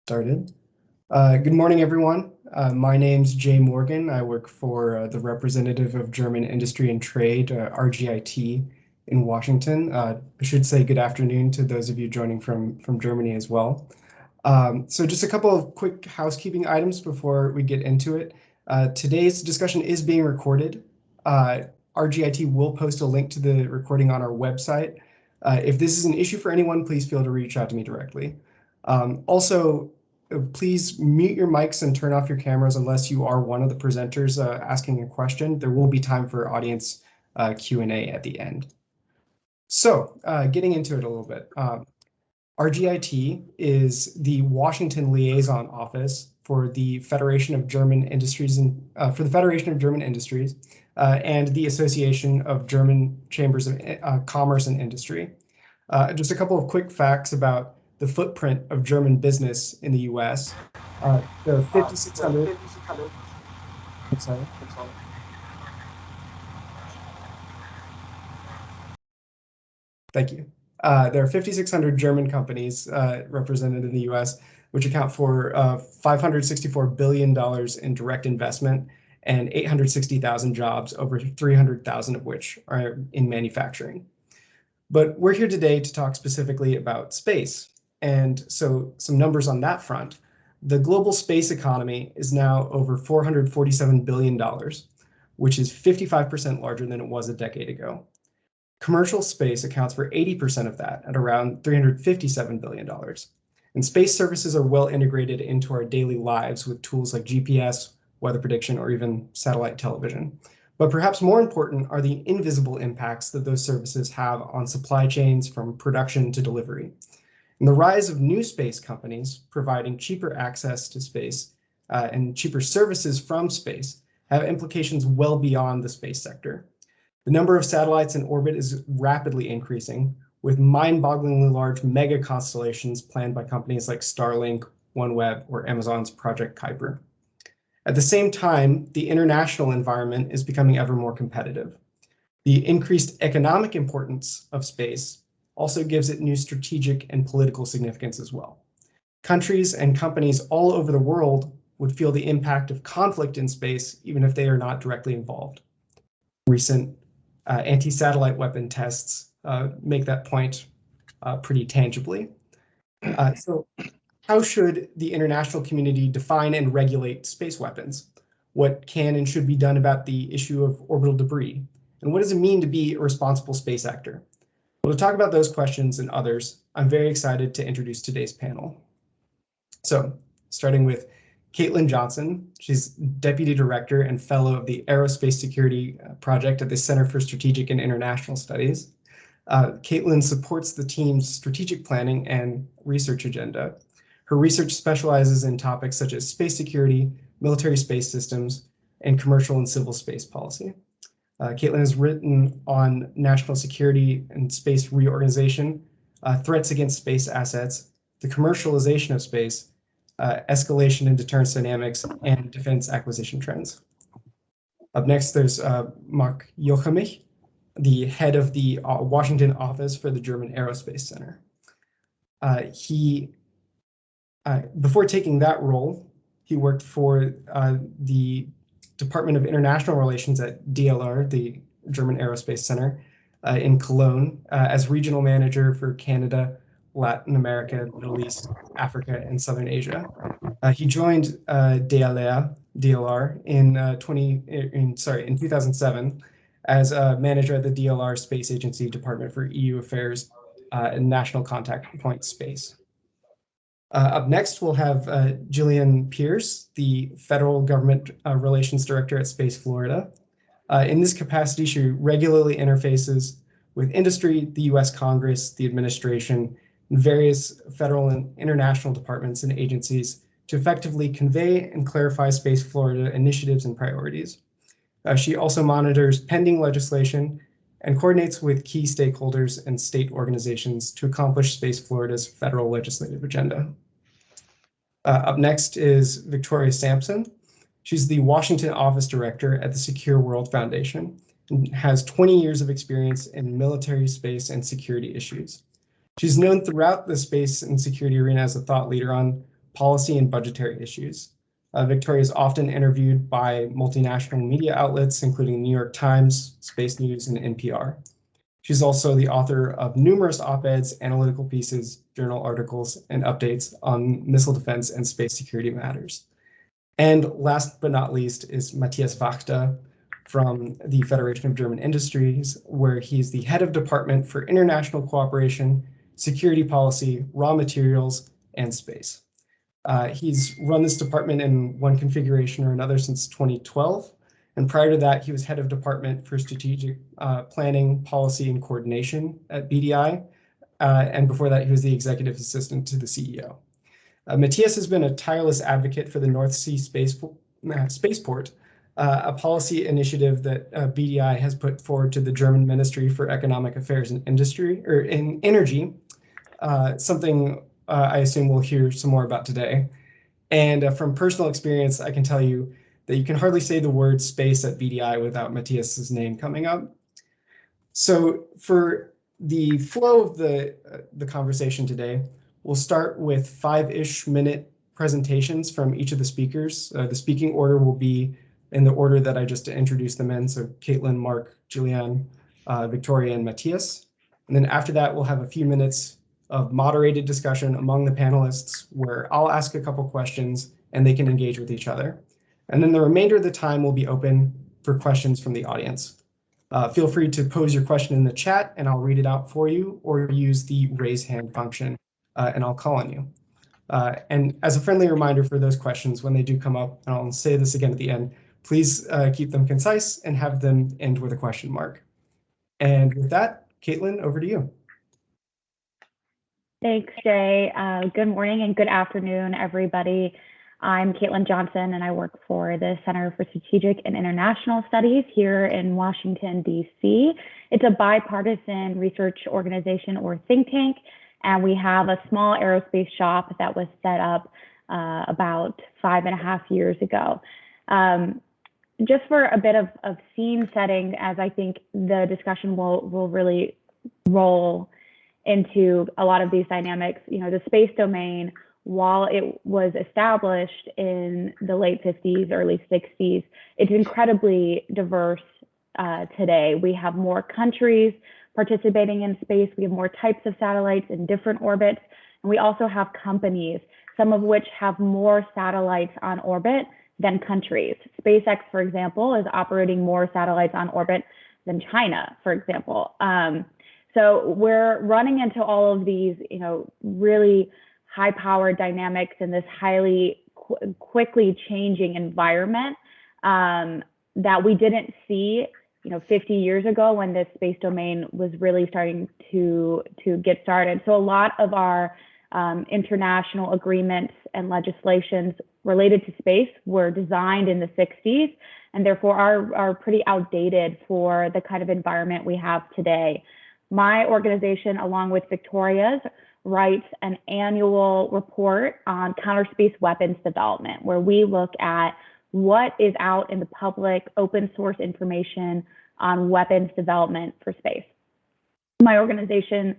Started. Good morning, everyone. My name's Jay Morgan. I work for the representative of German Industry and Trade, RGIT, in Washington. I should say good afternoon to those of you joining from Germany as well. So just a couple of quick housekeeping items before we get into it. Today's discussion is being recorded. RGIT will post a link to the recording on our website. If this is an issue for anyone, please feel to reach out to me directly. Also, please mute your mics and turn off your cameras unless you are one of the presenters asking a question. There will be time for audience Q&A at the end. So getting into it a little bit. RGIT is the Washington liaison office for the Federation of German Industries and the Association of German Chambers of Commerce and Industry. Just a couple of quick facts about the footprint of German business in the U.S. There are 5,600. I'm sorry. Thank you. There are 5,600 German companies represented in the U.S., which account for $564 billion in direct investment and 860,000 jobs, over 300,000 of which are in manufacturing. But we're here today to talk specifically about space. And so some numbers on that front. The global space economy is now over $447 billion, which is 55% larger than it was a decade ago. Commercial space accounts for 80% of that at around $357 billion. And space services are well integrated into our daily lives with tools like GPS, weather prediction, or even satellite television. But perhaps more important are the invisible impacts that those services have on supply chains from production to delivery. And the rise of new space companies providing cheaper access to space and cheaper services from space have implications well beyond the space sector. The number of satellites in orbit is rapidly increasing, with mind-bogglingly large mega constellations planned by companies like Starlink, OneWeb, or Amazon's Project Kuiper. At the same time, the international environment is becoming ever more competitive. The increased economic importance of space also gives it new strategic and political significance as well. Countries and companies all over the world would feel the impact of conflict in space, even if they are not directly involved. Recent anti-satellite weapon tests make that point pretty tangibly. So how should the international community define and regulate space weapons? What can and should be done about the issue of orbital debris? And what does it mean to be a responsible space actor? Well, to talk about those questions and others, I'm very excited to introduce today's panel. So, starting with Caitlyn Johnson. She's Deputy Director and Fellow of the Aerospace Security Project at the Center for Strategic and International Studies. Caitlyn supports the team's strategic planning and research agenda. Her research specializes in topics such as space security, military space systems, and commercial and civil space policy. Caitlyn has written on national security and space reorganization, threats against space assets, the commercialization of space, escalation and deterrence dynamics, and defense acquisition trends. Up next, there's Mark Jochemich, the head of the Washington office for the German Aerospace Center. Before taking that role, he worked for the Department of International Relations at DLR, the German Aerospace Center, in Cologne, as regional manager for Canada, Latin America, Middle East, Africa, and Southern Asia. He joined DLR in 2007 as a manager at the DLR Space Agency Department for EU Affairs and National Contact Point Space. Up next, we'll have Jillian Pierce, the Federal Government Relations Director at Space Florida. In this capacity, she regularly interfaces with industry, the US Congress, the administration, and various federal and international departments and agencies to effectively convey and clarify Space Florida initiatives and priorities. She also monitors pending legislation and coordinates with key stakeholders and state organizations to accomplish Space Florida's federal legislative agenda. Up next is Victoria Sampson. She's the Washington Office Director at the Secure World Foundation and has 20 years of experience in military, space, and security issues. She's known throughout the space and security arena as a thought leader on policy and budgetary issues. Victoria is often interviewed by multinational media outlets, including New York Times, Space News, and NPR. She's also the author of numerous op-eds, analytical pieces, journal articles, and updates on missile defense and space security matters. And last but not least is Matthias Vachta from the Federation of German Industries, where he's the head of department for international cooperation, security policy, raw materials, and space. He's run this department in one configuration or another since 2012. And prior to that, he was head of department for strategic planning, policy, and coordination at BDI. And before that, he was the executive assistant to the CEO. Matthias has been a tireless advocate for the North Sea Spaceport, a policy initiative that BDI has put forward to the German Ministry for Economic Affairs and Industry, or in Energy, something I assume we'll hear some more about today. And from personal experience, I can tell you that you can hardly say the word space at BDI without Matthias's name coming up. So for the flow of the conversation today, we'll start with 5-ish minute presentations from each of the speakers. The speaking order will be in the order that I just introduced them in. So Caitlyn, Mark, Julianne, Victoria, and Matthias. And then after that, we'll have a few minutes of moderated discussion among the panelists where I'll ask a couple questions and they can engage with each other. And then the remainder of the time will be open for questions from the audience. Feel free to pose your question in the chat and I'll read it out for you, or use the raise hand function and I'll call on you. And as a friendly reminder for those questions, when they do come up, and I'll say this again at the end, please keep them concise and have them end with a question mark. And with that, Caitlyn, over to you. Thanks, Jay. Good morning and good afternoon, everybody. I'm Caitlyn Johnson, and I work for the Center for Strategic and International Studies here in Washington, D.C. It's a bipartisan research organization or think tank, and we have a small aerospace shop that was set up about 5.5 years ago. Just for a bit of scene setting, as I think the discussion will really roll into a lot of these dynamics. You know, the space domain, while it was established in the late 50s, early 60s, it's incredibly diverse today. We have more countries participating in space. We have more types of satellites in different orbits. And we also have companies, some of which have more satellites on orbit than countries. SpaceX, for example, is operating more satellites on orbit than China, for example. So we're running into all of these, you know, really high-powered dynamics in this highly quickly changing environment that we didn't see, you know, 50 years ago when this space domain was really starting to get started. So a lot of our international agreements and legislations related to space were designed in the 60s and therefore are pretty outdated for the kind of environment we have today. My organization, along with Victoria's, writes an annual report on counter-space weapons development, where we look at what is out in the public open source information on weapons development for space. My organization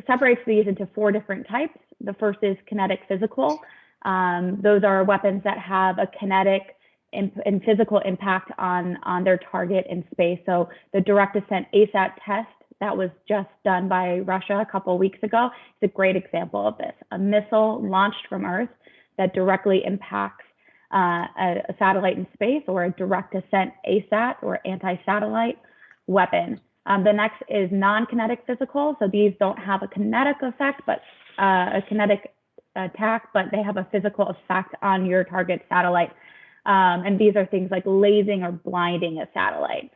separates these into 4 different types. The first is kinetic physical. Those are weapons that have a kinetic and physical impact on their target in space. So the direct ascent ASAT test that was just done by Russia a couple of weeks ago is a great example of this. A missile launched from Earth that directly impacts a satellite in space, or a direct ascent ASAT or anti-satellite weapon. The next is non-kinetic physical. So these don't have a kinetic effect, but a kinetic attack, but they have a physical effect on your target satellite. And these are things like lasing or blinding a satellite,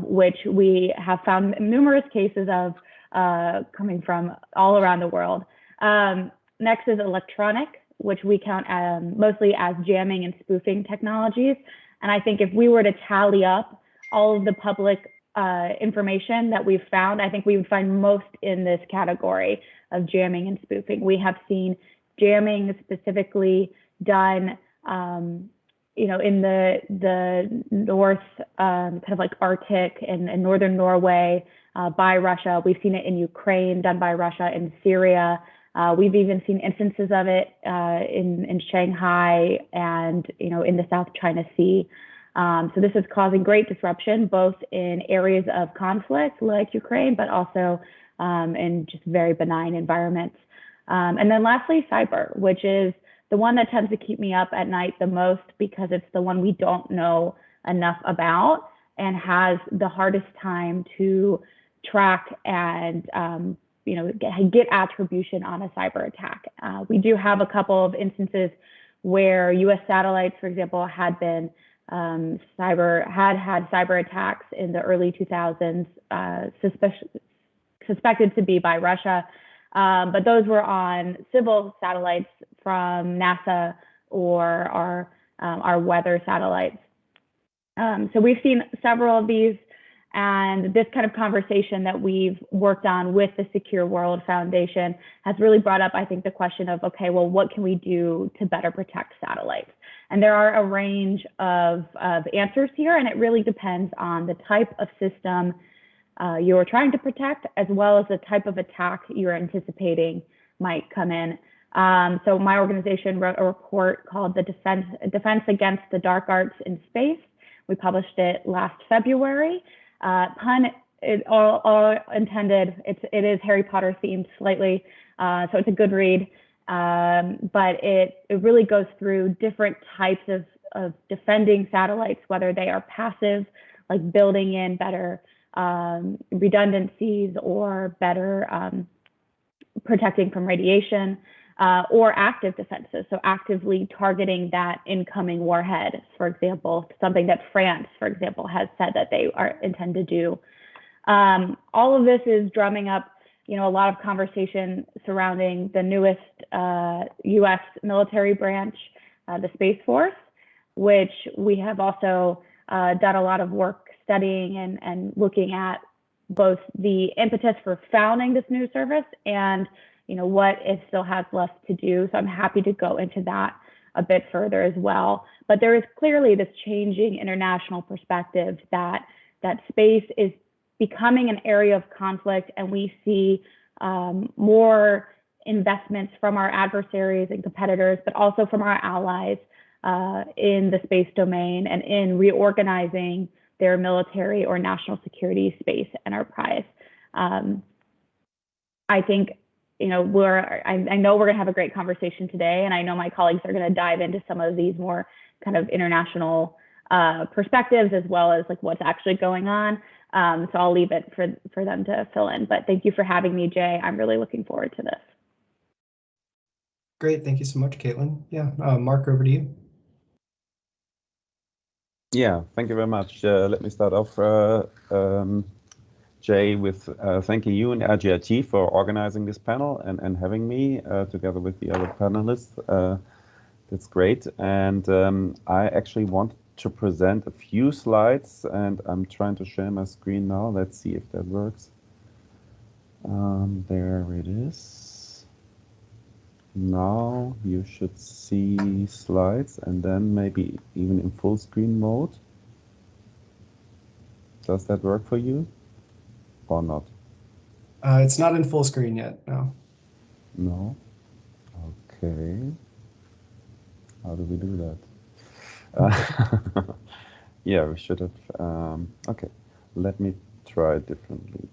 which we have found numerous cases of coming from all around the world. Next is electronic, which we count mostly as jamming and spoofing technologies. And I think if we were to tally up all of the public information that we've found, I think we would find most in this category of jamming and spoofing. We have seen jamming specifically done you know, in the north, kind of like Arctic and northern Norway by Russia. We've seen it in Ukraine, done by Russia, in Syria, We've even seen instances of it in Shanghai and in the South China Sea. So this is causing great disruption, both in areas of conflict like Ukraine, but also in just very benign environments. And then lastly, cyber, which is the one that tends to keep me up at night the most, because it's the one we don't know enough about and has the hardest time to track and get attribution on a cyber attack. We do have a couple of instances where U.S. satellites, for example, had had cyber attacks in the early 2000s, suspected to be by Russia, but those were on civil satellites from NASA or our weather satellites. So we've seen several of these, and this kind of conversation that we've worked on with the Secure World Foundation has really brought up, I think, the question of, okay, well, what can we do to better protect satellites? And there are a range of answers here, and it really depends on the type of system you're trying to protect, as well as the type of attack you're anticipating might come in. So my organization wrote a report called the Defense Against the Dark Arts in Space. We published it last February. Pun all intended. It is Harry Potter themed slightly, so it's a good read. But it really goes through different types of defending satellites, whether they are passive, like building in better redundancies or better protecting from radiation, or active defenses, so actively targeting that incoming warhead, for example, something that France, for example, has said that they intend to do. All of this is drumming up, a lot of conversation surrounding the newest U.S. military branch, the Space Force, which we have also done a lot of work studying and looking at both the impetus for founding this new service and what it still has left to do. So I'm happy to go into that a bit further as well. But there is clearly this changing international perspective that space is becoming an area of conflict, and we see more investments from our adversaries and competitors, but also from our allies in the space domain and in reorganizing their military or national security space enterprise. I think I know we're going to have a great conversation today, and I know my colleagues are going to dive into some of these more kind of international perspectives, as well as like what's actually going on. So I'll leave it for them to fill in. But thank you for having me, Jay. I'm really looking forward to this. Great. Thank you so much, Caitlyn. Yeah, Mark, over to you. Yeah, thank you very much. Let me start off, Jay, with thanking you and RGIT for organizing this panel and having me together with the other panelists. That's great. And I actually want to present a few slides, and I'm trying to share my screen now. Let's see if that works. There it is. Now you should see slides, and then maybe even in full screen mode. Does that work for you or not? It's not in full screen yet, no. No? Okay. How do we do that? Yeah, we should have. Okay, let me try it differently.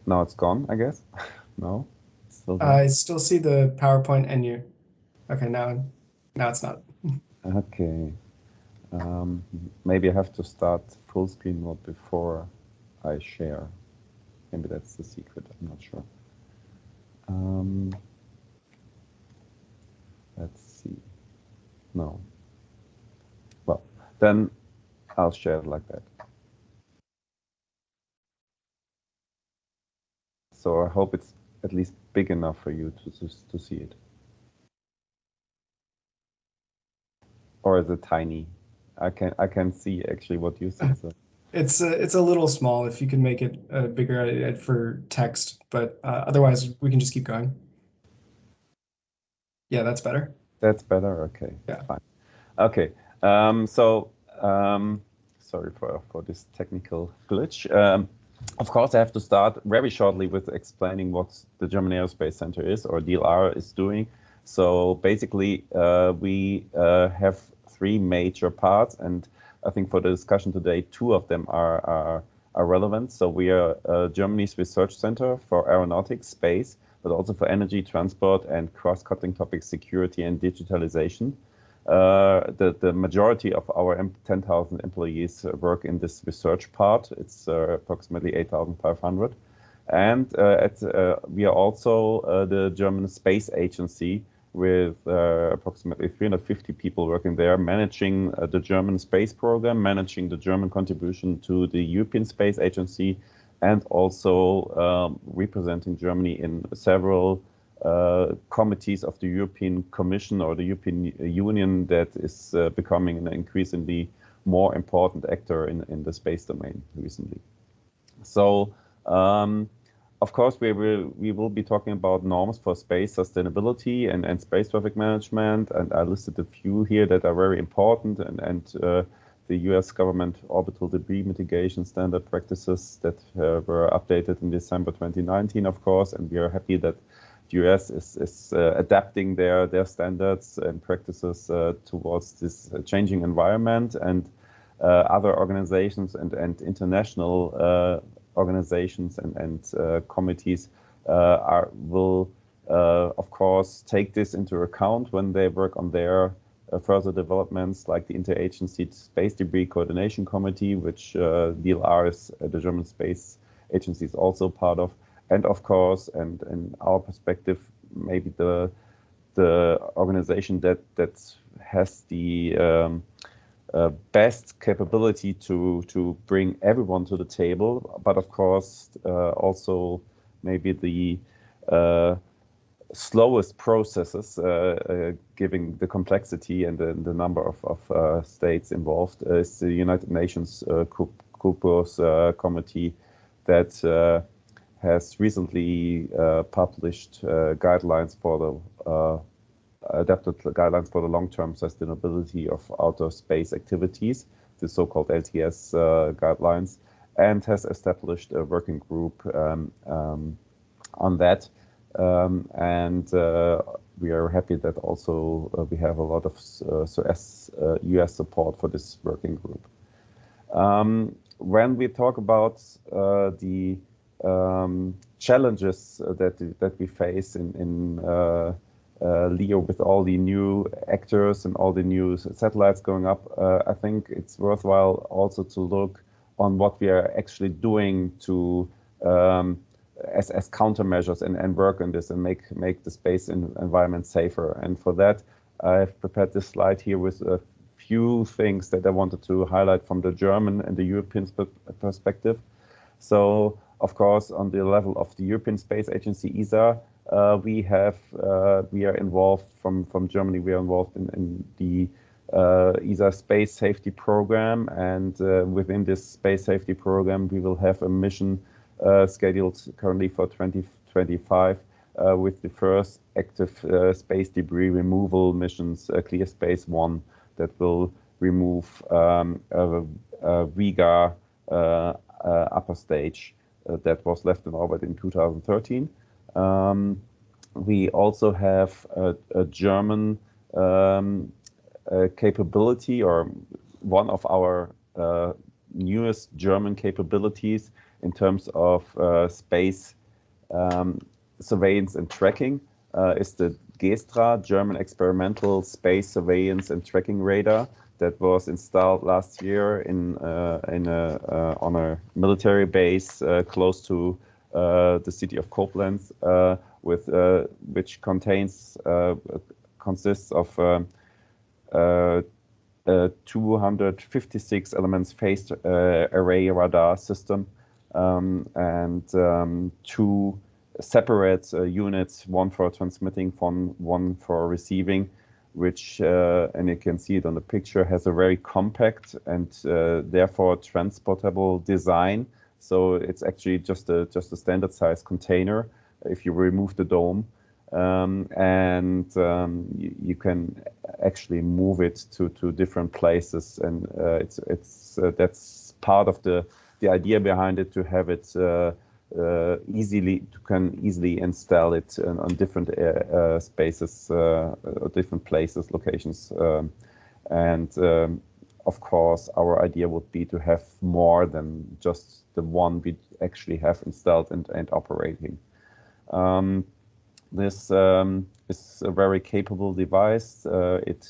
Now it's gone, I guess. No? It's still there. I still see the PowerPoint and you. Okay, now it's not. Okay. Maybe I have to start full screen mode before I share. Maybe that's the secret, I'm not sure. Let's see. No. Well, then I'll share it like that. So I hope it's at least big enough for you to see it. Or is it tiny? I can see actually what you see. So. It's a little small. If you can make it bigger for text, but otherwise we can just keep going. Yeah, that's better. That's better. Okay, yeah, fine. Okay, sorry for this technical glitch. Of course, I have to start very shortly with explaining what the German Aerospace Center is, or DLR is doing. So basically, we have three major parts, and I think for the discussion today, two of them are relevant. So we are Germany's research center for aeronautics, space, but also for energy, transport, and cross-cutting topics, security and digitalization. The majority of our 10,000 employees work in this research part. It's approximately 8,500. And we are also the German Space Agency with approximately 350 people working there, managing the German space program, managing the German contribution to the European Space Agency, and also representing Germany in several committees of the European Commission or the European Union that is becoming an increasingly more important actor in the space domain recently. So, of course, we will be talking about norms for space sustainability and space traffic management, and I listed a few here that are very important, and the US government orbital debris mitigation standard practices that were updated in December 2019, of course, and we are happy that the US is adapting their standards and practices towards this changing environment, and other organizations and international organizations and committees will, of course, take this into account when they work on their further developments, like the Interagency Space Debris Coordination Committee, which DLR is the German Space Agency is also part of. And of course, and in our perspective, maybe the organization that has the best capability to bring everyone to the table, but of course also maybe the slowest processes, given the complexity and the number of states involved, is the United Nations CUPOS committee that has recently published guidelines for the adapted guidelines for the long-term sustainability of outer space activities, the so-called LTS guidelines, and has established a working group on that. We are happy that also we have a lot of US support for this working group. When we talk about the challenges that we face in LEO with all the new actors and all the new satellites going up, I think it's worthwhile also to look on what we are actually doing to as countermeasures and work on this and make the space environment safer. And for that, I've prepared this slide here with a few things that I wanted to highlight from the German and the European perspective. So, of course, on the level of the European Space Agency, ESA, we are involved from Germany. We are involved in the ESA Space Safety Program, and within this Space Safety Program, we will have a mission scheduled currently for 2025 with the first active space debris removal missions, Clear Space 1, that will remove Vega upper stage that was left in orbit in 2013. We also have a German capability, or one of our newest German capabilities in terms of space surveillance and tracking, is the Gestra, German Experimental Space Surveillance and Tracking Radar, that was installed last year on a military base close to the city of Koblenz, which consists of 256 elements phased array radar system, and two separate units, one for transmitting, one for receiving, which, and you can see it on the picture, has a very compact and therefore transportable design. So it's actually just a standard size container if you remove the dome. you can actually move it to different places, and that's part of the idea behind it, to have it easily install it on different spaces, different places, locations, of course, our idea would be to have more than just the one we actually have installed and operating. This is a very capable device. It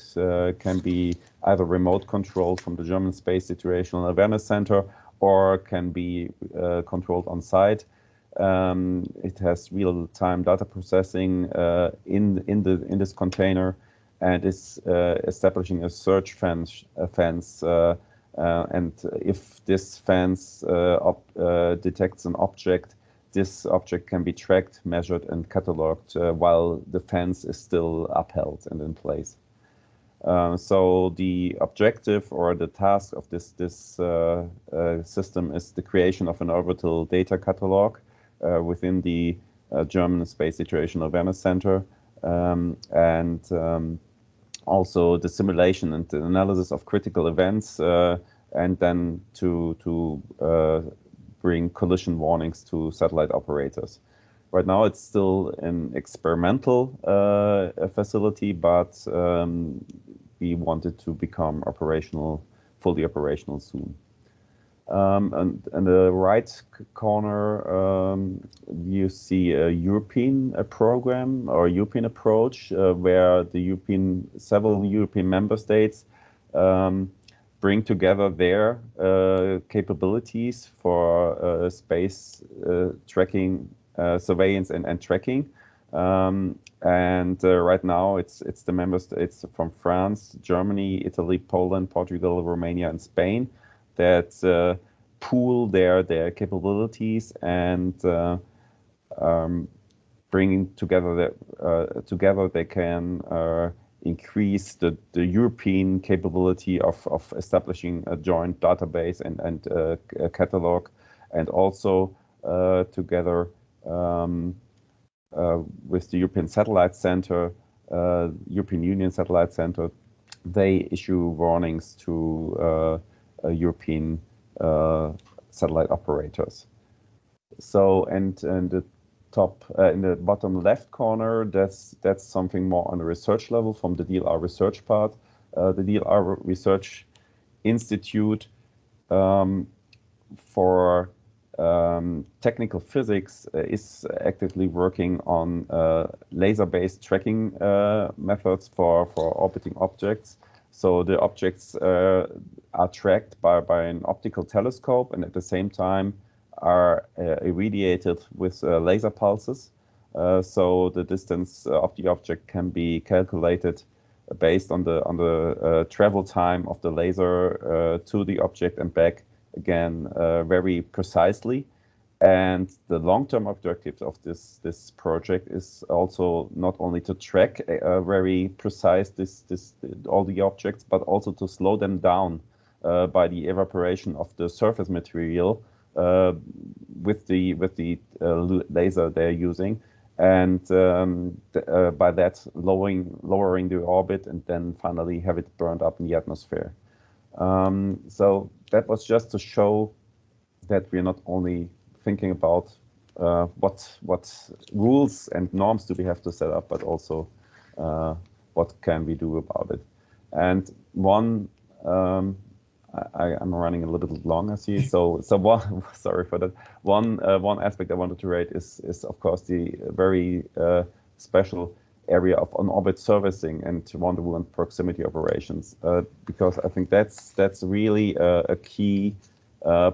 can be either remote controlled from the German Space Situational Awareness Center, or can be controlled on site. It has real-time data processing in this container, and is establishing a search fence. And if this fence detects an object, this object can be tracked, measured, and cataloged while the fence is still upheld and in place. So the objective or the task of this system is the creation of an orbital data catalog within the German Space Situational Awareness Center, and also the simulation and the analysis of critical events, and then to bring collision warnings to satellite operators. Right now, it's still an experimental facility, but we want it to become fully operational soon. And in the right corner, you see a European program or European approach, where several European member states bring together their capabilities for space tracking, surveillance, and tracking. Right now, it's the member states from France, Germany, Italy, Poland, Portugal, Romania, and Spain that pool their capabilities and bringing together together they can increase the European capability of establishing a joint database and a catalog, and also together with the European Satellite Center, European Union Satellite Center, they issue warnings to European satellite operators. So, and the top in the bottom left corner, that's something more on the research level from the DLR research part. The DLR Research Institute for technical physics is actively working on laser-based tracking methods for orbiting objects. So the objects are tracked by an optical telescope, and at the same time are irradiated with laser pulses. So the distance of the object can be calculated based on the travel time of the laser to the object and back again very precisely. And the long-term objective of this project is also not only to track very precise all the objects, but also to slow them down by the evaporation of the surface material with the laser they're using, and by that lowering the orbit, and then finally have it burned up in the atmosphere. So that was just to show that we're not only thinking about what rules and norms do we have to set up, but also what can we do about it. And one, I'm running a little bit long, I see. So one, sorry for that. One aspect I wanted to rate is of course the very special area of on-orbit servicing and rendezvous and proximity operations, because I think that's really a key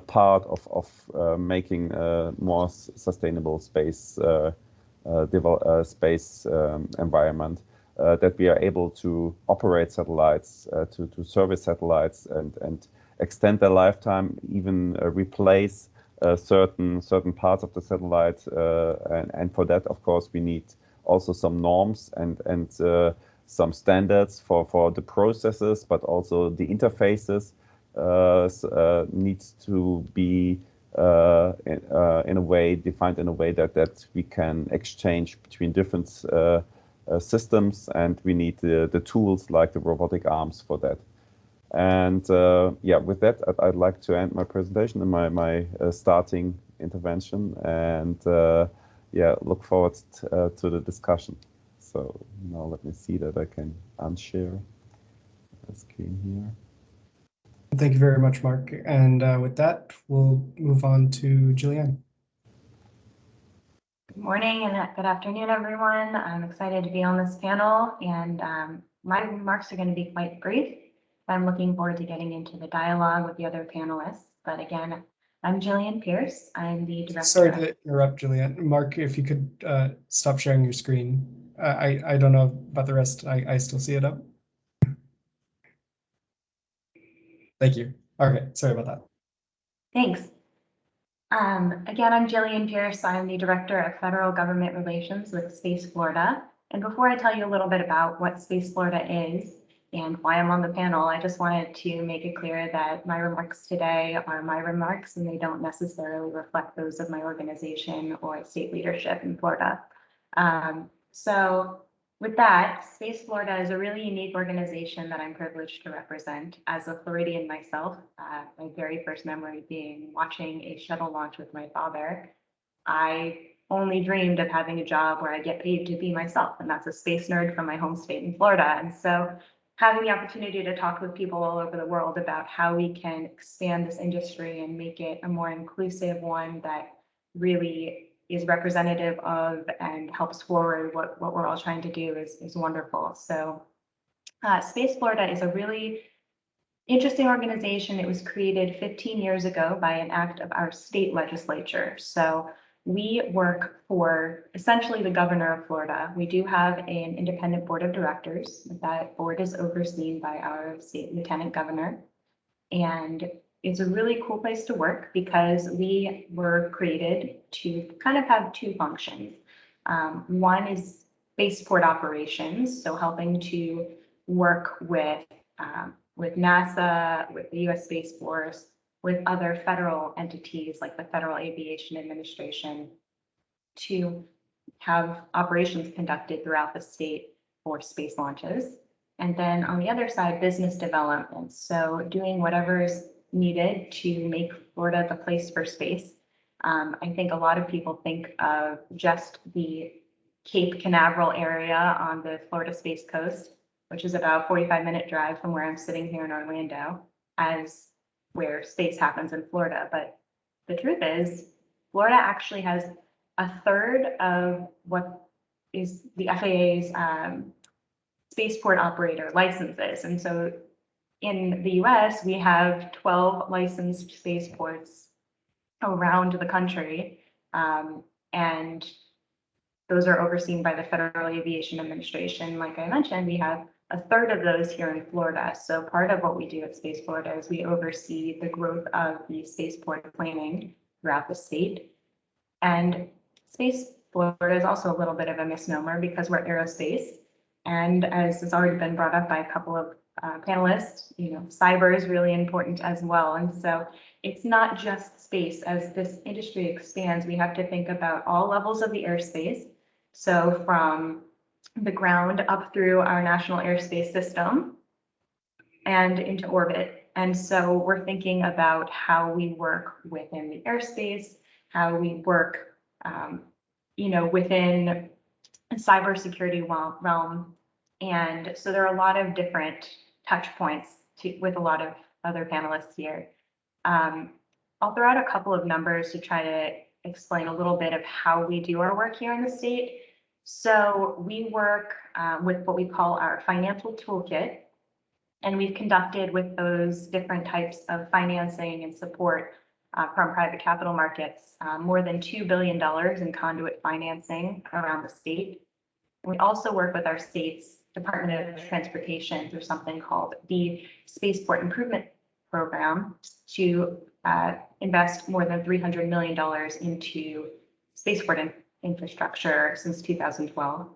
part of making a more sustainable space environment, that we are able to operate satellites, to service satellites and extend their lifetime, even replace certain parts of the satellite, and for that, of course, we need also some norms and some standards for the processes, but also the interfaces needs to be in a way defined in a way that we can exchange between different systems, and we need the tools like the robotic arms for that. And yeah, with that, I'd like to end my presentation and my starting intervention, and yeah, look forward to the discussion. So now let me see that I can unshare the screen here. Thank you very much, Mark. And with that, we'll move on to Julianne. Good morning and good afternoon, everyone. I'm excited to be on this panel, and my remarks are going to be quite brief. I'm looking forward to getting into the dialogue with the other panelists. But again, I'm Jillian Pierce. I'm the director. Sorry to interrupt, Julianne. Mark, if you could stop sharing your screen. I don't know about the rest. I still see it up. Thank you. Okay, sorry about that. Thanks. Again, I'm Jillian Pierce. I'm the Director of Federal Government Relations with Space Florida. And before I tell you a little bit about what Space Florida is and why I'm on the panel, I just wanted to make it clear that my remarks today are my remarks and they don't necessarily reflect those of my organization or state leadership in Florida. So with that, Space Florida is a really unique organization that I'm privileged to represent. As a Floridian myself, my very first memory being watching a shuttle launch with my father. I only dreamed of having a job where I get paid to be myself, and that's a space nerd from my home state in Florida. And so having the opportunity to talk with people all over the world about how we can expand this industry and make it a more inclusive one that really is representative of and helps forward what we're all trying to do is wonderful. So Space Florida is a really interesting organization. It was created 15 years ago by an act of our state legislature. So we work for essentially the governor of Florida. We do have an independent board of directors. That board is overseen by our state lieutenant governor. And it's a really cool place to work because we were created to kind of have two functions. One is spaceport operations, so helping to work with NASA, with the U.S. Space Force, with other federal entities like the Federal Aviation Administration to have operations conducted throughout the state for space launches. And then on the other side, business development. So doing whatever is needed to make Florida the place for space. I think a lot of people think of just the Cape Canaveral area on the Florida Space Coast, which is about a 45-minute drive from where I'm sitting here in Orlando, as where space happens in Florida. But the truth is, Florida actually has a third of what is the FAA's spaceport operator licenses. And so in the US, we have 12 licensed spaceports around the country. And those are overseen by the Federal Aviation Administration. Like I mentioned, we have a third of those here in Florida. So part of what we do at Space Florida is we oversee the growth of the spaceport planning throughout the state. And Space Florida is also a little bit of a misnomer because we're aerospace. And as has already been brought up by a couple of panelists, cyber is really important as well. And so it's not just space. As this industry expands, we have to think about all levels of the airspace. So from the ground up through our national airspace system and into orbit. And so we're thinking about how we work within the airspace, how we work, within a cybersecurity realm. And so there are a lot of different touch points with a lot of other panelists here. I'll throw out a couple of numbers to try to explain a little bit of how we do our work here in the state. So we work with what we call our financial toolkit, and we've conducted with those different types of financing and support from private capital markets, more than $2 billion in conduit financing around the state. We also work with our state's Department of Transportation through something called the Spaceport Improvement Program to invest more than $300 million into spaceport infrastructure since 2012.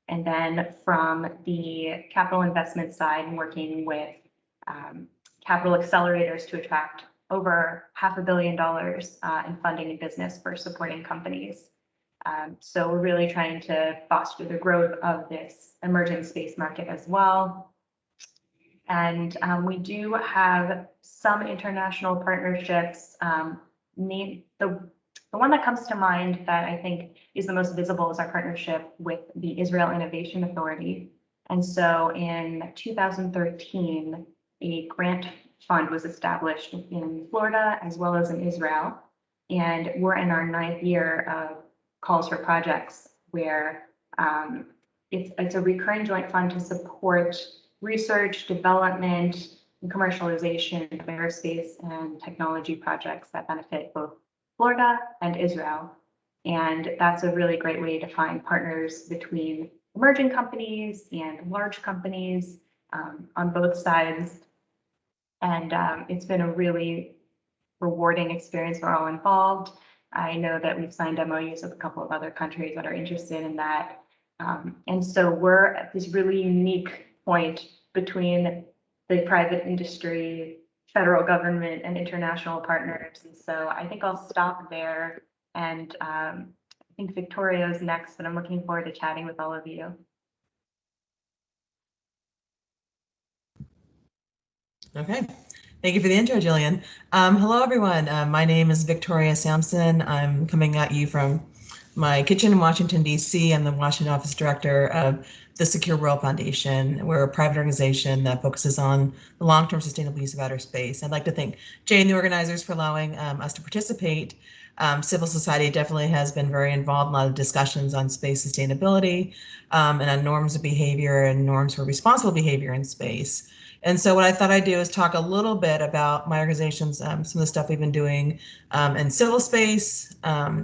And then from the capital investment side, working with capital accelerators to attract over $500 million in funding and business for supporting companies. So we're really trying to foster the growth of this emerging space market as well. And we do have some international partnerships. The one that comes to mind that I think is the most visible is our partnership with the Israel Innovation Authority. And so in 2013, a grant fund was established in Florida as well as in Israel. And we're in our 9th year of calls for projects where it's a recurring joint fund to support research, development, and commercialization of aerospace and technology projects that benefit both Florida and Israel. And that's a really great way to find partners between emerging companies and large companies on both sides. And it's been a really rewarding experience for all involved. I know that we've signed MOUs with a couple of other countries that are interested in that. And so we're at this really unique point between the private industry, federal government, and international partners. And so I think I'll stop there. And I think Victoria's next, but I'm looking forward to chatting with all of you. Okay. Thank you for the intro, Jillian. Hello, everyone. My name is Victoria Sampson. I'm coming at you from my kitchen in Washington, D.C. I'm the Washington Office Director of the Secure World Foundation. We're a private organization that focuses on the long-term sustainable use of outer space. I'd like to thank Jay and the organizers for allowing us to participate. Civil society definitely has been very involved in a lot of discussions on space sustainability and on norms of behavior and norms for responsible behavior in space. And so what I thought I'd do is talk a little bit about my organization's, some of the stuff we've been doing in civil space,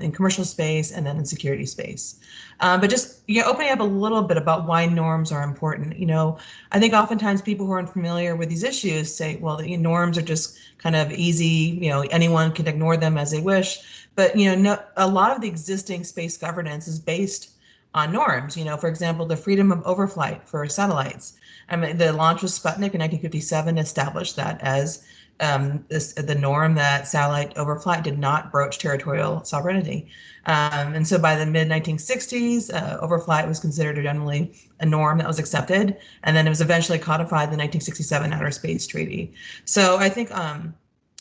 in commercial space, and then in security space. But just opening up a little bit about why norms are important. I think oftentimes people who are unfamiliar with these issues say, well, the norms are just kind of easy, anyone can ignore them as they wish. But a lot of the existing space governance is based on norms. For example, the freedom of overflight for satellites. I mean, the launch of Sputnik in 1957 established that as the norm that satellite overflight did not broach territorial sovereignty. And so by the mid-1960s, overflight was considered generally a norm that was accepted. And then it was eventually codified in the 1967 Outer Space Treaty. So I think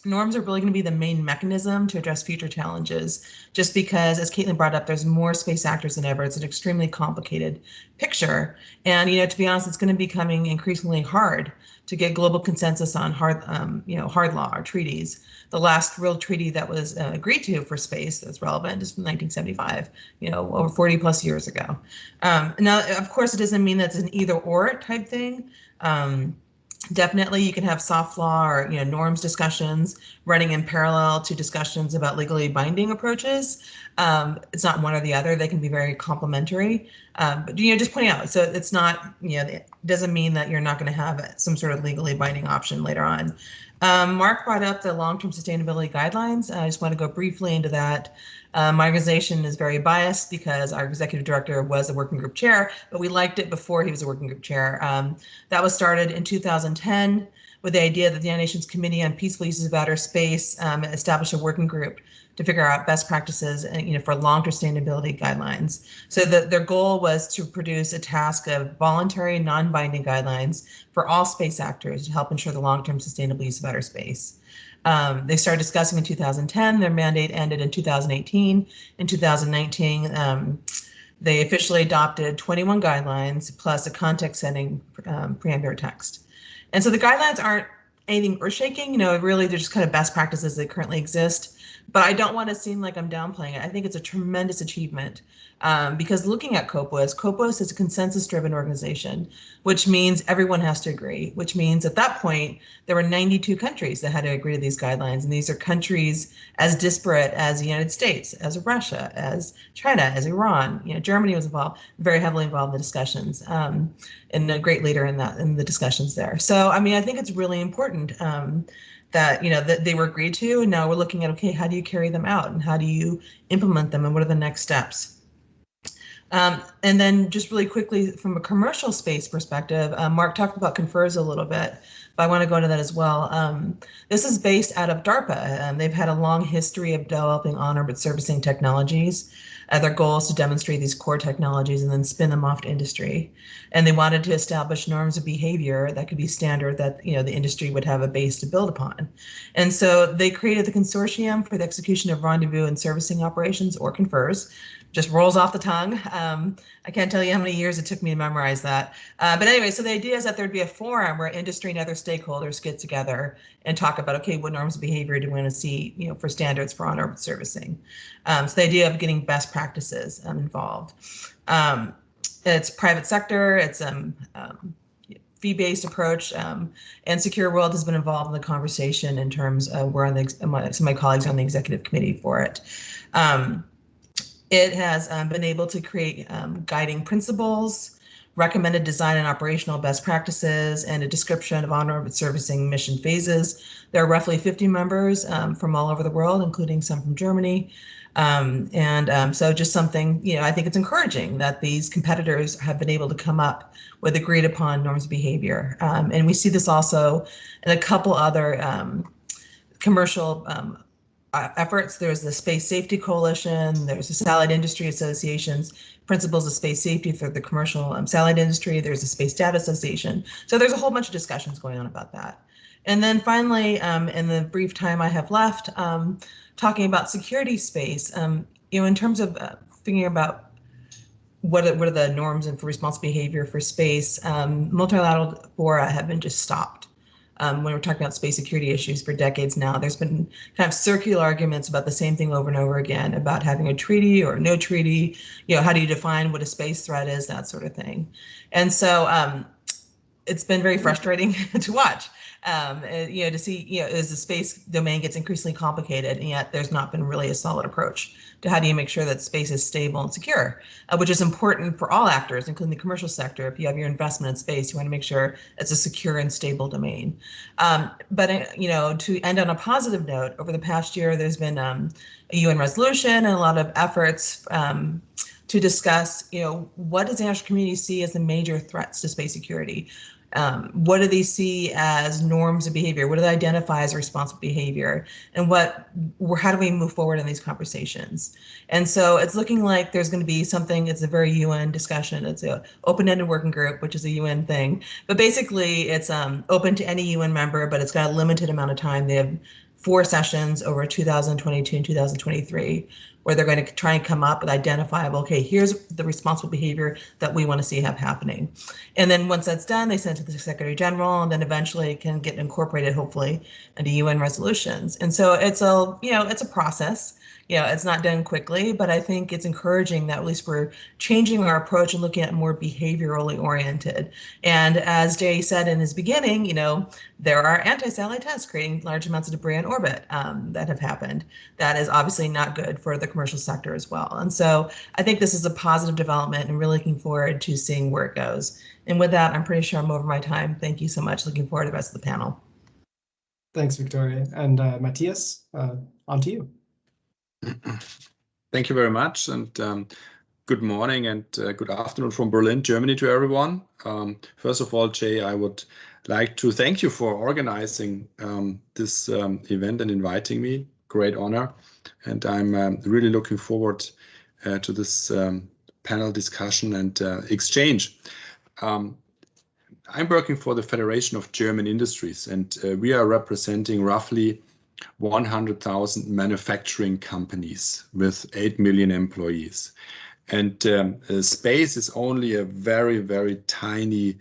norms are really going to be the main mechanism to address future challenges, just because, as Caitlyn brought up, there's more space actors than ever. It's an extremely complicated picture. And, to be honest, it's going to be becoming increasingly hard to get global consensus on hard law or treaties. The last real treaty that was agreed to for space that's relevant is from 1975, over 40 plus years ago. Now, of course, it doesn't mean that's an either or type thing. Definitely, you can have soft law or norms discussions running in parallel to discussions about legally binding approaches. It's not one or the other; they can be very complementary. But just pointing out, so it's not it doesn't mean that you're not going to have some sort of legally binding option later on. Mark brought up the long-term sustainability guidelines. I just want to go briefly into that. My organization is very biased because our executive director was a working group chair, but we liked it before he was a working group chair. That was started in 2010 with the idea that the United Nations Committee on Peaceful Uses of Outer Space established a working group to figure out best practices for long-term sustainability guidelines. So their goal was to produce a task of voluntary, non-binding guidelines for all space actors to help ensure the long-term sustainable use of outer space. They started discussing in 2010. Their mandate ended in 2018. In 2019, they officially adopted 21 guidelines plus a context-setting preamble text. And so the guidelines aren't anything earth-shaking. Really, they're just kind of best practices that currently exist. But I don't want to seem like I'm downplaying it. I think it's a tremendous achievement because looking at COPUOS is a consensus-driven organization, which means everyone has to agree, which means at that point, there were 92 countries that had to agree to these guidelines. And these are countries as disparate as the United States, as Russia, as China, as Iran. Germany was involved, very heavily involved in the discussions and a great leader in the discussions there. So, I mean, I think it's really important that that they were agreed to, and now we're looking at, okay, how do you carry them out and how do you implement them and what are the next steps? And then just really quickly from a commercial space perspective, Mark talked about confers a little bit, but I want to go into that as well. This is based out of DARPA. They've had a long history of developing on-orbit servicing technologies. Their goal is to demonstrate these core technologies and then spin them off to industry. And they wanted to establish norms of behavior that could be standard that the industry would have a base to build upon. And so they created the Consortium for the Execution of Rendezvous and Servicing Operations, or CONFERS. Just rolls off the tongue. I can't tell you how many years it took me to memorize that. But anyway, so the idea is that there'd be a forum where industry and other stakeholders get together and talk about, okay, what norms of behavior do we want to see, for standards for on-orbit servicing? So the idea of getting best practices involved. It's private sector, it's fee-based approach, and Secure World has been involved in the conversation in terms of some of my colleagues on the executive committee for it. It has been able to create guiding principles, recommended design and operational best practices, and a description of on-orbit servicing mission phases. There are roughly 50 members from all over the world, including some from Germany. So just something, I think it's encouraging that these competitors have been able to come up with agreed upon norms of behavior. And we see this also in a couple other commercial efforts. There's the Space Safety Coalition, there's the Satellite Industry Association's Principles of Space Safety for the commercial satellite industry, there's the Space Data Association. So there's a whole bunch of discussions going on about that. And then finally, in the brief time I have left, talking about security space, in terms of thinking about what are the norms and for responsible behavior for space, multilateral fora have been just stopped. When we're talking about space security issues for decades now, there's been kind of circular arguments about the same thing over and over again about having a treaty or no treaty, how do you define what a space threat is, that sort of thing. And so it's been very frustrating to watch, to see, as the space domain gets increasingly complicated, and yet there's not been really a solid approach to how do you make sure that space is stable and secure, which is important for all actors, including the commercial sector. If you have your investment in space, you want to make sure it's a secure and stable domain. But to end on a positive note, over the past year, there's been a UN resolution and a lot of efforts to discuss, what does the international community see as the major threats to space security? What do they see as norms of behavior? What do they identify as responsible behavior? And how do we move forward in these conversations? And so it's looking like there's going to be something, it's a very UN discussion. It's an open-ended working group, which is a UN thing. But basically it's open to any UN member, but it's got a limited amount of time. They have 4 sessions over 2022 and 2023, where they're going to try and come up with identifiable, okay, here's the responsible behavior that we want to see happening. And then once that's done, they send it to the Secretary General, and then eventually it can get incorporated, hopefully, into UN resolutions. And so it's a process. It's not done quickly, but I think it's encouraging that at least we're changing our approach and looking at more behaviorally oriented. And as Jay said in his beginning, there are anti-satellite tests creating large amounts of debris in orbit that have happened. That is obviously not good for the commercial sector as well. And so I think this is a positive development and really looking forward to seeing where it goes. And with that, I'm pretty sure I'm over my time. Thank you so much. Looking forward to the rest of the panel. Thanks, Victoria. And Matthias, on to you. Thank you very much, and good morning and good afternoon from Berlin, Germany to everyone. First of all, Jay, I would like to thank you for organizing this event and inviting me. Great honor, and I'm really looking forward to this panel discussion and exchange. I'm working for the Federation of German Industries, and we are representing roughly 100,000 manufacturing companies with 8 million employees. And space is only a very, very tiny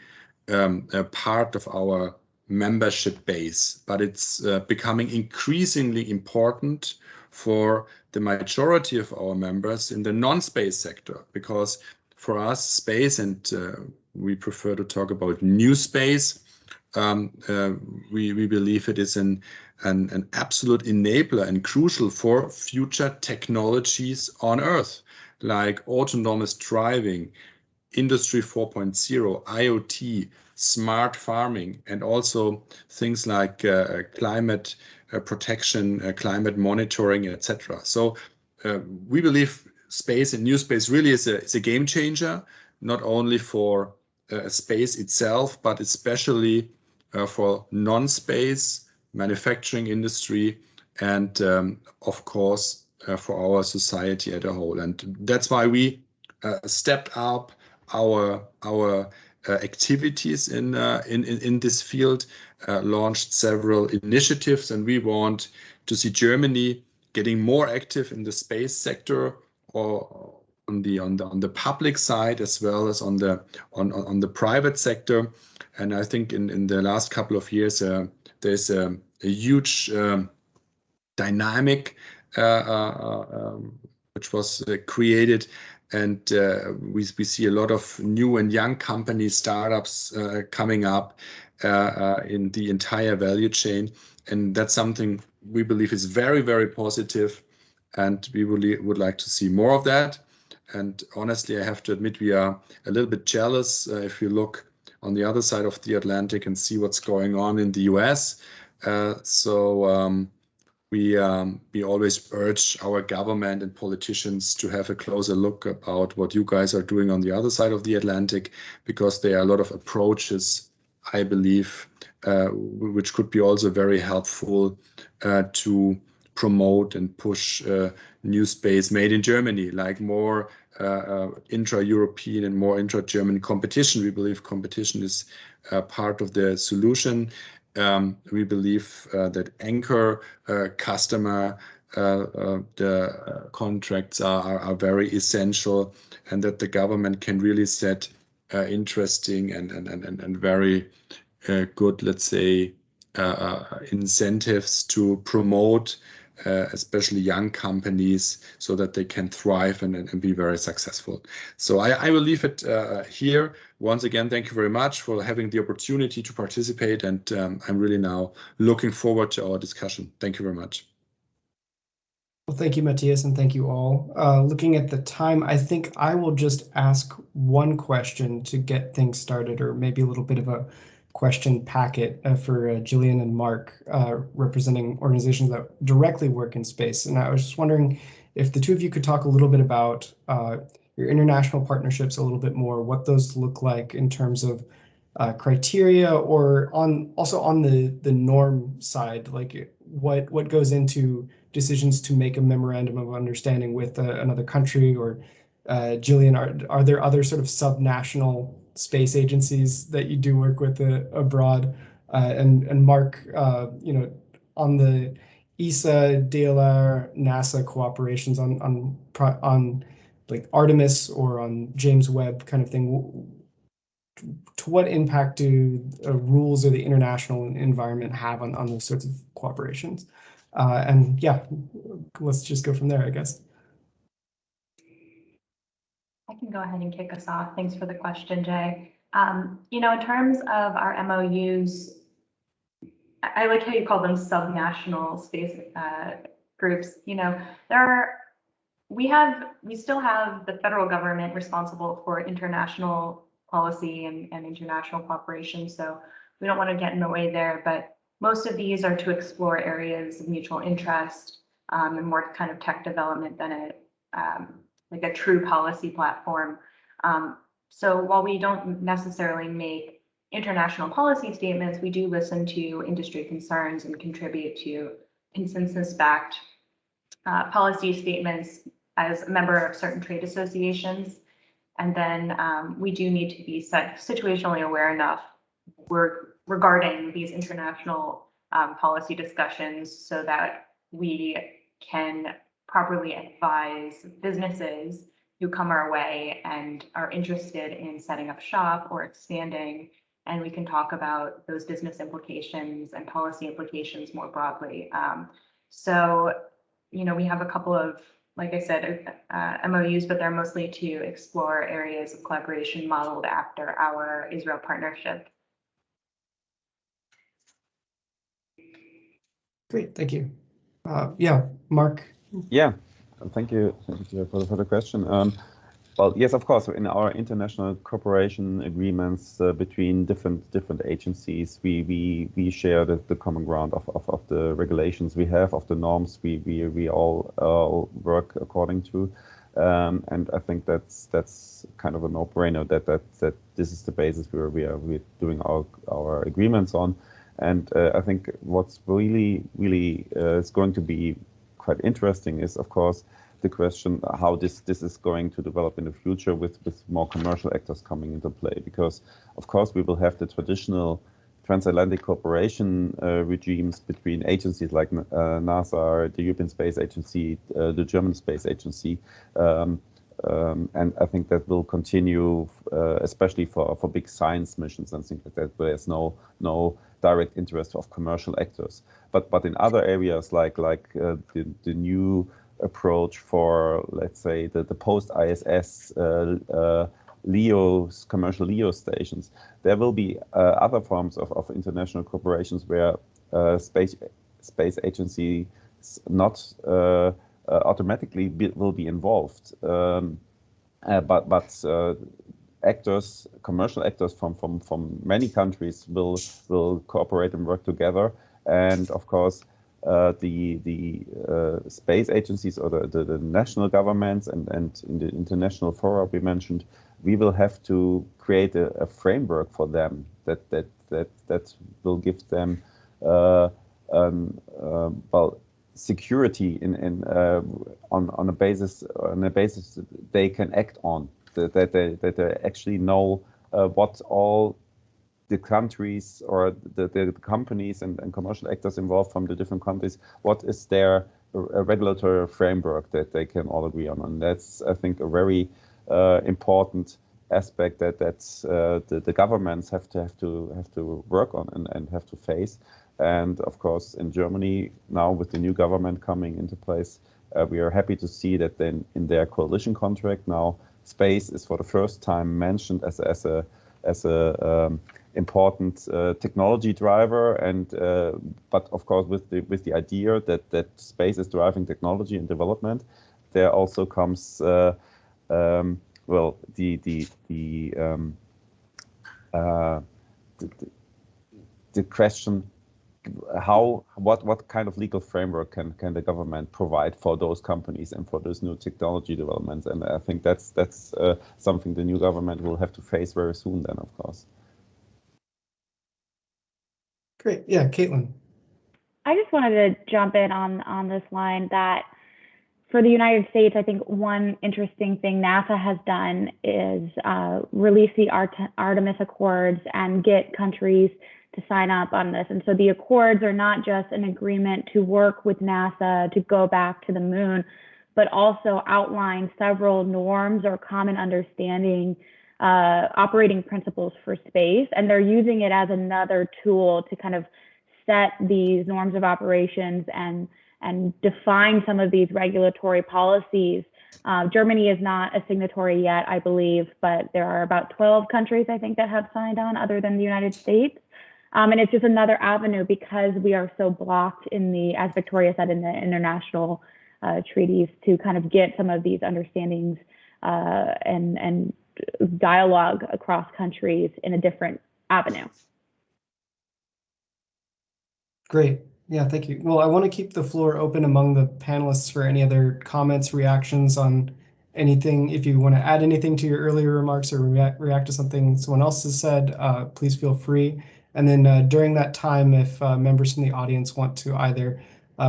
part of our membership base, but it's becoming increasingly important for the majority of our members in the non-space sector, because for us, space, and we prefer to talk about new space, we believe it is an absolute enabler and crucial for future technologies on Earth, like autonomous driving, Industry 4.0, IoT, smart farming, and also things like climate protection, climate monitoring, etc. So we believe space and new space really is a game changer, not only for space itself, but especially for non-space manufacturing industry, and of course for our society as a whole. And that's why we stepped up our activities in this field, launched several initiatives, and we want to see Germany getting more active in the space sector, or on the public side as well as on the private sector. And I think in the last couple of years there's a huge dynamic which was created, and we see a lot of new and young companies, startups coming up in the entire value chain, and that's something we believe is very, very positive, and we really would like to see more of that. And honestly, I have to admit, we are a little bit jealous if you look on the other side of the Atlantic and see what's going on in the US. We always urge our government and politicians to have a closer look about what you guys are doing on the other side of the Atlantic, because there are a lot of approaches, I believe, which could be also very helpful to promote and push new space made in Germany, like more intra-European and more intra-German competition. We believe competition is part of the solution. We believe that anchor customer the contracts are very essential, and that the government can really set interesting and very good, let's say, incentives to promote especially young companies, so that they can thrive and be very successful. So I will leave it here. Once again, thank you very much for having the opportunity to participate, and I'm really now looking forward to our discussion. Thank you very much. Well, thank you, Matthias, and thank you all. Looking at the time, I think I will just ask one question to get things started, or maybe a little bit of a question packet for Gillian and Mark, representing organizations that directly work in space. And I was just wondering if the two of you could talk a little bit about your international partnerships a little bit more, what those look like in terms of criteria, or also on the norm side, like what goes into decisions to make a memorandum of understanding with another country, or Gillian, are there other sort of subnational space agencies that you do work with abroad? And Mark, on the ESA, DLR, NASA cooperations on like Artemis or on James Webb kind of thing, to what impact do rules or the international environment have on those sorts of cooperations? And yeah, let's just go from there, I guess. I can go ahead and kick us off. Thanks for the question, Jay. In terms of our MOUs, I like how you call them subnational space groups. We still have the federal government responsible for international policy and international cooperation, so we don't want to get in the way there, but most of these are to explore areas of mutual interest and more kind of tech development than like a true policy platform. So while we don't necessarily make international policy statements, we do listen to industry concerns and contribute to consensus-backed policy statements as a member of certain trade associations. And then we do need to be situationally aware enough regarding these international policy discussions, so that we can properly advise businesses who come our way and are interested in setting up shop or expanding, and we can talk about those business implications and policy implications more broadly. So, we have a couple of, like I said, MOUs, but they're mostly to explore areas of collaboration modeled after our Israel partnership. Great, thank you. Yeah, Mark. Yeah, thank you for the question. Well, yes, of course. In our international cooperation agreements between different agencies, we share the common ground of the regulations we have, of the norms we all work according to. And I think that's kind of a no-brainer that this is the basis where we're doing our agreements on. And I think what's really is going to be quite interesting is, of course, the question how this is going to develop in the future with more commercial actors coming into play. Because, of course, we will have the traditional transatlantic cooperation regimes between agencies like NASA, the European Space Agency, the German Space Agency. And I think that will continue, especially for big science missions and things like that, where there's no direct interest of commercial actors. But in other areas like the new approach for, let's say, the post-ISS commercial LEO stations, there will be other forms of international corporations where space agencies not automatically will be involved, but actors, commercial actors from many countries will cooperate and work together, and of course the space agencies or the national governments and in the international fora we mentioned, we will have to create a framework for them that will give them security on a basis they can act on, that they actually know what all the countries or the companies and commercial actors involved from the different countries, what is their regulatory framework that they can all agree on. And that's, I think, a very important aspect that the governments have to work on and have to face. And of course, in Germany now, with the new government coming into place, we are happy to see that then in their coalition contract now, space is for the first time mentioned as a important technology driver, and but of course with the idea that space is driving technology and development, there also comes well the question, what kind of legal framework can the government provide for those companies and for those new technology developments? And I think that's something the new government will have to face very soon then, of course. Great. Yeah, Caitlyn. I just wanted to jump in on this line that for the United States, I think one interesting thing NASA has done is release the Artemis Accords and get countries to sign up on this. And so the Accords are not just an agreement to work with NASA to go back to the moon, but also outline several norms or common understanding operating principles for space. And they're using it as another tool to kind of set these norms of operations and define some of these regulatory policies. Germany is not a signatory yet, I believe, but there are about 12 countries, I think, that have signed on other than the United States. And it's just another avenue because we are so blocked in the, as Victoria said, in the international treaties, to kind of get some of these understandings and dialogue across countries in a different avenue. Great. Yeah, thank you. Well, I want to keep the floor open among the panelists for any other comments, reactions on anything. If you want to add anything to your earlier remarks or react to something someone else has said, please feel free. And then during that time, if members from the audience want to either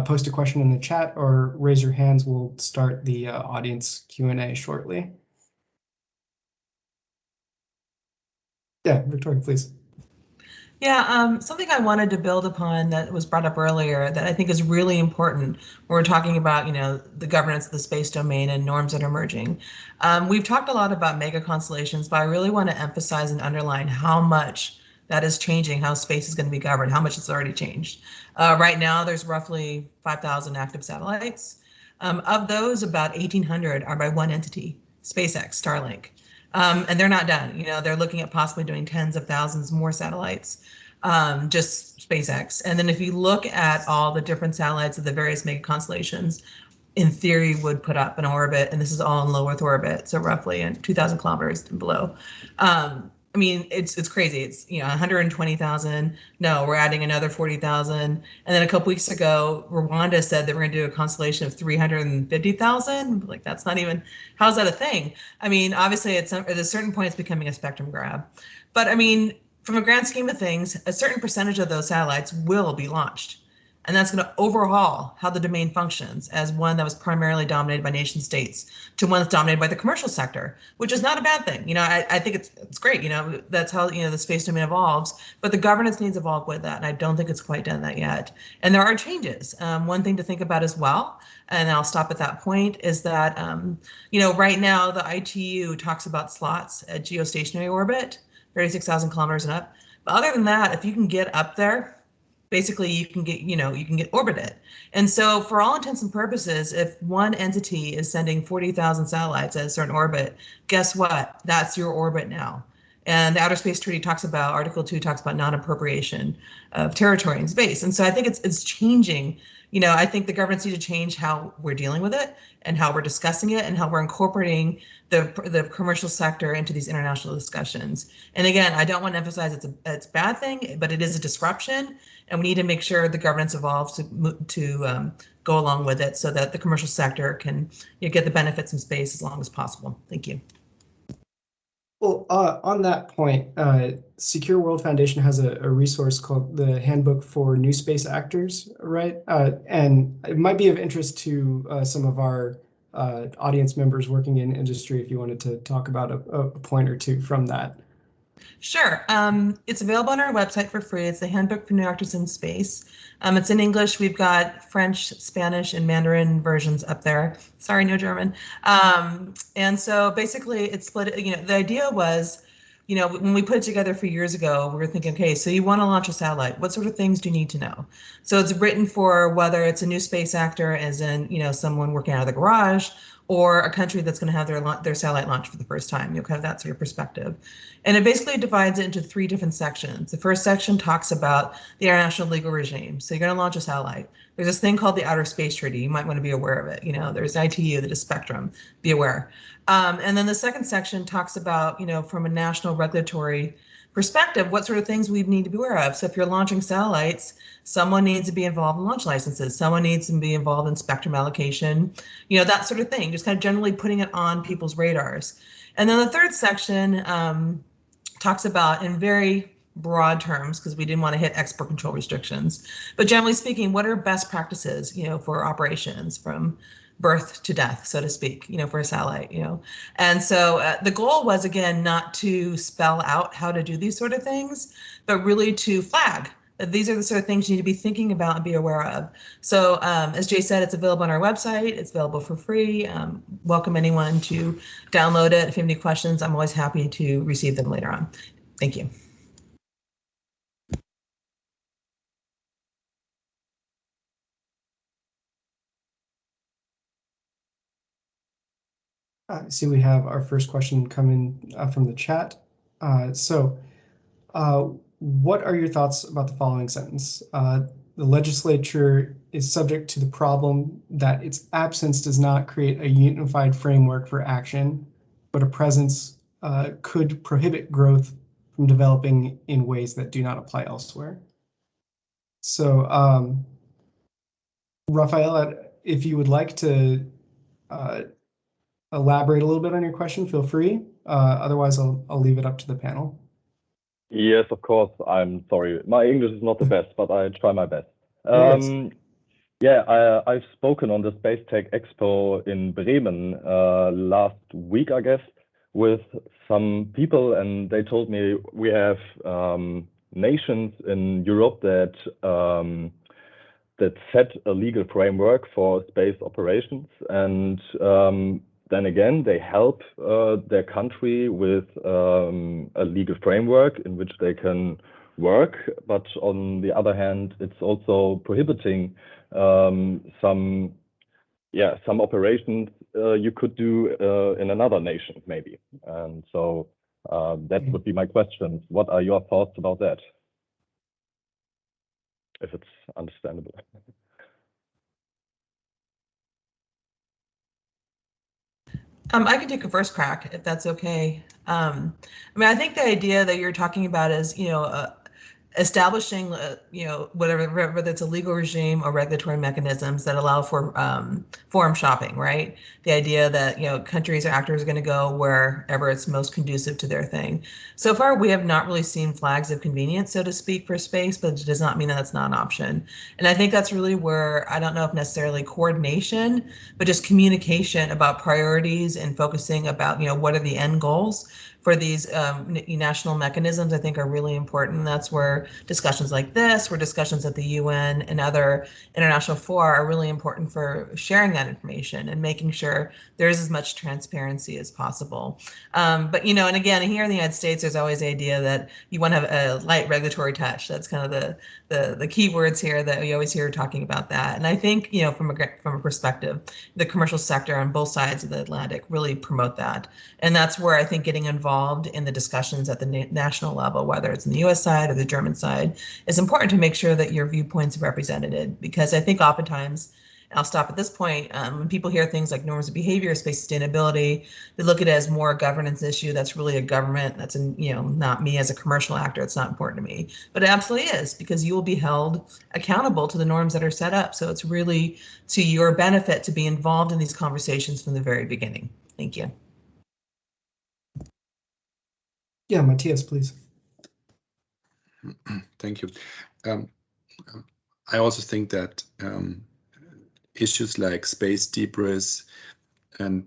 post a question in the chat or raise your hands, we'll start the audience Q&A shortly. Yeah, Victoria, please. Yeah, something I wanted to build upon that was brought up earlier that I think is really important when we're talking about, the governance of the space domain and norms that are emerging. We've talked a lot about mega constellations, but I really want to emphasize and underline how much that is changing, how space is going to be governed, how much it's already changed. Right now, there's roughly 5,000 active satellites. Of those, about 1,800 are by one entity, SpaceX, Starlink. And they're not done. They're looking at possibly doing tens of thousands more satellites, just SpaceX. And then if you look at all the different satellites of the various mega constellations, in theory would put up an orbit, and this is all in low Earth orbit, so roughly 2,000 kilometers and below. I mean, it's crazy. It's 120,000. No, we're adding another 40,000. And then a couple weeks ago, Rwanda said they were going to do a constellation of 350,000. Like, that's not even, how's that a thing? I mean, obviously at a certain point it's becoming a spectrum grab. But I mean, from a grand scheme of things, a certain percentage of those satellites will be launched. And that's going to overhaul how the domain functions as one that was primarily dominated by nation states to one that's dominated by the commercial sector, which is not a bad thing. I think it's great. That's how, the space domain evolves, but the governance needs to evolve with that. And I don't think it's quite done that yet. And there are changes. One thing to think about as well, and I'll stop at that point, is that, right now the ITU talks about slots at geostationary orbit, 36,000 kilometers and up. But other than that, if you can get up there, basically you can get orbited. And so for all intents and purposes, if one entity is sending 40,000 satellites at a certain orbit, guess what? That's your orbit now. And the Outer Space Treaty Article 2 talks about non-appropriation of territory in space. And so I think it's changing. I think the governments need to change how we're dealing with it and how we're discussing it and how we're incorporating the commercial sector into these international discussions. And again, I don't want to emphasize it's a bad thing, but it is a disruption, and we need to make sure the governance evolves to go along with it so that the commercial sector can get the benefits in space as long as possible. Thank you. Well, on that point, Secure World Foundation has a resource called the Handbook for New Space Actors, right? And it might be of interest to some of our audience members working in industry if you wanted to talk about a point or two from that. Sure. It's available on our website for free. It's the Handbook for New Actors in Space. It's in English. We've got French, Spanish, and Mandarin versions up there. Sorry, no German. And so basically it's split. The idea was, when we put it together a few years ago, we were thinking, okay, so you want to launch a satellite. What sort of things do you need to know? So it's written for whether it's a new space actor, as in, someone working out of the garage, or a country that's going to have their satellite launch for the first time. You'll have that sort of perspective. And it basically divides it into 3 different sections. The first section talks about the international legal regime. So you're going to launch a satellite. There's this thing called the Outer Space Treaty. You might want to be aware of it. There's ITU, that is spectrum. Be aware. And then the second section talks about, from a national regulatory perspective, what sort of things we need to be aware of. So if you're launching satellites, someone needs to be involved in launch licenses. Someone needs to be involved in spectrum allocation, that sort of thing, just kind of generally putting it on people's radars. And then the third section talks about, in very broad terms, because we didn't want to hit export control restrictions, but generally speaking, what are best practices, for operations from birth to death, so to speak, for a satellite, And so the goal was, again, not to spell out how to do these sort of things, but really to flag that these are the sort of things you need to be thinking about and be aware of. So as Jay said, it's available on our website. It's available for free. Welcome anyone to download it. If you have any questions, I'm always happy to receive them later on. Thank you. I see we have our first question coming from the chat. What are your thoughts about the following sentence? The legislature is subject to the problem that its absence does not create a unified framework for action, but a presence could prohibit growth from developing in ways that do not apply elsewhere. So, Rafaela, if you would like to elaborate a little bit on your question, feel free. Otherwise, I'll leave it up to the panel. Yes, of course. I'm sorry. My English is not the best, but I try my best. Yeah, I've spoken on the Space Tech Expo in Bremen last week, I guess, with some people, and they told me we have nations in Europe that set a legal framework for space operations, and then again, they help their country with a legal framework in which they can work. But on the other hand, it's also prohibiting some operations you could do in another nation, maybe. And so that would be my question. What are your thoughts about that? If it's understandable. I can take a first crack if that's okay. I mean, I think the idea that you're talking about is, establishing, whatever, whether it's a legal regime or regulatory mechanisms that allow for forum shopping, right? The idea that, countries or actors are going to go wherever it's most conducive to their thing. So far, we have not really seen flags of convenience, so to speak, for space, but it does not mean that that's not an option. And I think that's really where, I don't know if necessarily coordination, but just communication about priorities and focusing about, what are the end goals for these national mechanisms, I think are really important. That's where discussions like this, where discussions at the UN and other international fora are really important for sharing that information and making sure there is as much transparency as possible. But, and again, here in the United States, there's always the idea that you want to have a light regulatory touch. That's kind of the key words here that we always hear talking about that. And I think, from a perspective, the commercial sector on both sides of the Atlantic really promote that. And that's where I think getting involved in the discussions at the national level, whether it's in the US side or the German side, is important to make sure that your viewpoints are represented. Because I think oftentimes, and I'll stop at this point, when people hear things like norms of behavior, space sustainability, they look at it as more a governance issue. That's really a government. That's, not me as a commercial actor. It's not important to me. But it absolutely is, because you will be held accountable to the norms that are set up. So it's really to your benefit to be involved in these conversations from the very beginning. Thank you. Yeah, Matthias, please. Thank you. I also think that issues like space debris and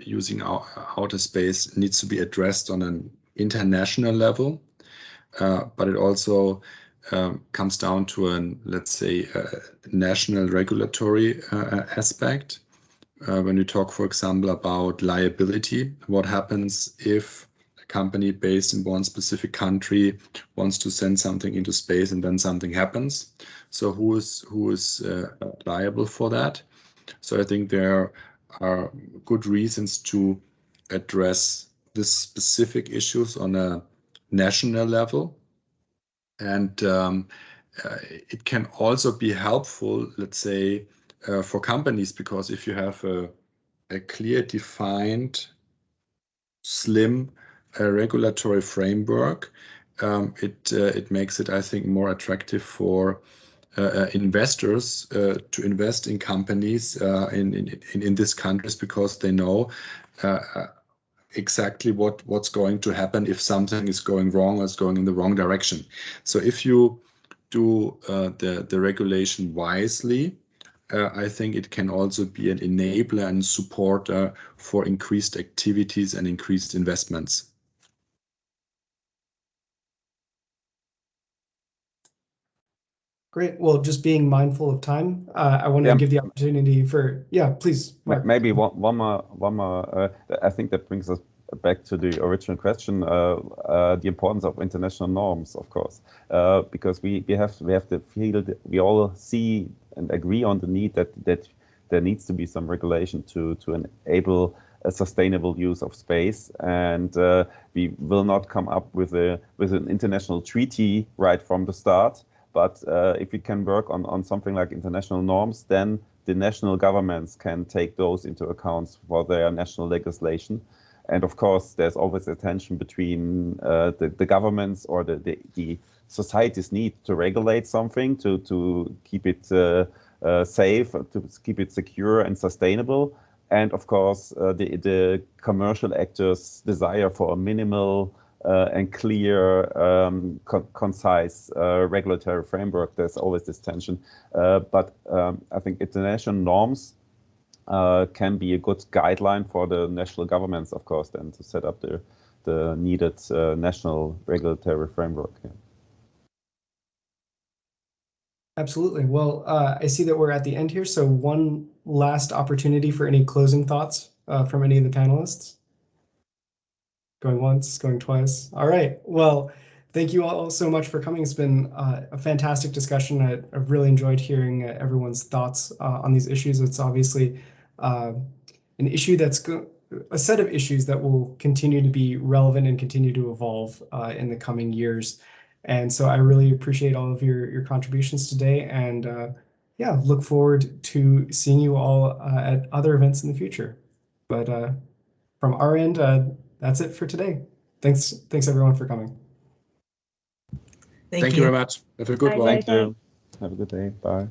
using outer space needs to be addressed on an international level, but it also comes down to let's say, national regulatory aspect. When you talk, for example, about liability, what happens if a company based in one specific country wants to send something into space and then something happens? So who is liable for that? So I think there are good reasons to address this specific issues on a national level. And it can also be helpful, let's say, for companies, because if you have a clear, defined, slim regulatory framework, it makes it, I think, more attractive for investors to invest in companies in these countries, because they know exactly what's going to happen if something is going wrong or is going in the wrong direction. So if you do the regulation wisely, I think it can also be an enabler and supporter for increased activities and increased investments. Great. Well, just being mindful of time, I want to give the opportunity for, please, Mark. Maybe one more. I think that brings us back to the original question, the importance of international norms, of course, because we have the field. We all see and agree on the need that there needs to be some regulation to enable a sustainable use of space, and we will not come up with an international treaty right from the start. But if we can work on something like international norms, then the national governments can take those into account for their national legislation. And of course, there's always a tension between the governments or the society's need to regulate something, to keep it safe, to keep it secure and sustainable. And of course, the commercial actors' desire for a minimal and clear, concise regulatory framework. There's always this tension. But I think international norms can be a good guideline for the national governments, of course, then to set up the needed national regulatory framework. Yeah. Absolutely. Well, I see that we're at the end here. So one last opportunity for any closing thoughts from any of the panelists. Going once, going twice. All right. Well, thank you all so much for coming. It's been a fantastic discussion. I've really enjoyed hearing everyone's thoughts on these issues. It's obviously an issue that's a set of issues that will continue to be relevant and continue to evolve in the coming years. And so I really appreciate all of your contributions today, and look forward to seeing you all at other events in the future. But from our end, that's it for today. Thanks everyone for coming. Thank you very much. Have a good Bye, one. Thank you. Have a good day. Bye.